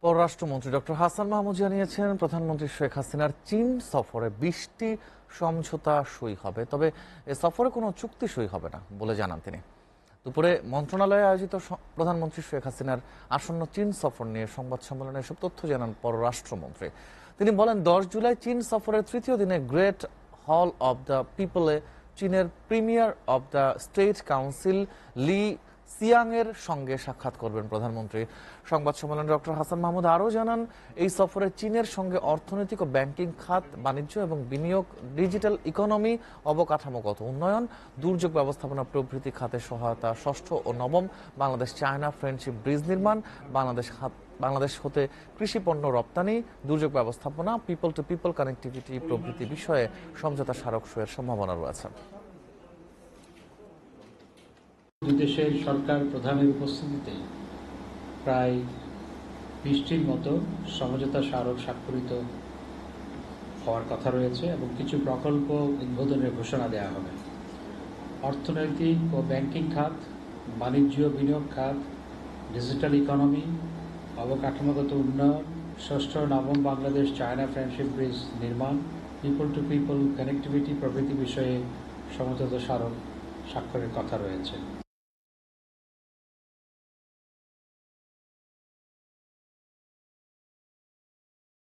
পররাষ্ট্রমন্ত্রী ডক্টর হাসান মাহমুদ জানিয়েছেন, প্রধানমন্ত্রী শেখ হাসিনার চীন সফরে 20টি সমঝোতা সই হবে, তবে এ সফরে কোনো চুক্তি সই হবে না বলে জানান তিনি। দুপুরে মন্ত্রণালয়ে আয়োজিত প্রধানমন্ত্রী শেখ হাসিনার আসন্ন চীন সফর নিয়ে সংবাদ সম্মেলনে এসব তথ্য জানান পররাষ্ট্রমন্ত্রী। তিনি বলেন, 10 জুলাই চীন সফরের তৃতীয় দিনে গ্রেট হল অব দ্য পিপলে চীনের premier of the state council Li সিয়াংয়ের সঙ্গে সাক্ষাৎ করবেন প্রধানমন্ত্রী। সংবাদ সম্মেলনে ডক্টর হাসান মাহমুদ আরও জানান, এই সফরে চীনের সঙ্গে অর্থনৈতিক ও ব্যাংকিং খাত, বাণিজ্য এবং বিনিয়োগ, ডিজিটাল ইকোনমি, অবকাঠামোগত উন্নয়ন, দুর্যোগ ব্যবস্থাপনা প্রভৃতি খাতে সহায়তা, ষষ্ঠ ও নবম বাংলাদেশ চায়না ফ্রেন্ডশিপ ব্রিজ নির্মাণ, বাংলাদেশ হতে কৃষি পণ্য রপ্তানি, দুর্যোগ ব্যবস্থাপনা, পিপল টু পিপল কানেক্টিভিটি প্রভৃতি বিষয়ে সমঝোতা স্মারক সইয়ের সম্ভাবনা রয়েছে। দুই দেশের সরকার প্রধানের উপস্থিতিতে প্রায় 20টির মতো সমঝোতা স্মারক স্বাক্ষরিত হওয়ার কথা রয়েছে এবং কিছু প্রকল্প উদ্বোধনের ঘোষণা দেওয়া হবে। অর্থনৈতিক ও ব্যাংকিং খাত, বাণিজ্য বিনিয়োগ খাত, ডিজিটাল ইকোনমি, অবকাঠামোগত উন্নয়ন, ষষ্ঠ নবম বাংলাদেশ চায়না ফ্রেন্ডশিপ ব্রিজ নির্মাণ, পিপল টু পিপল কানেক্টিভিটি প্রভৃতি বিষয়ে সমঝোতা স্মারক স্বাক্ষরের কথা রয়েছে।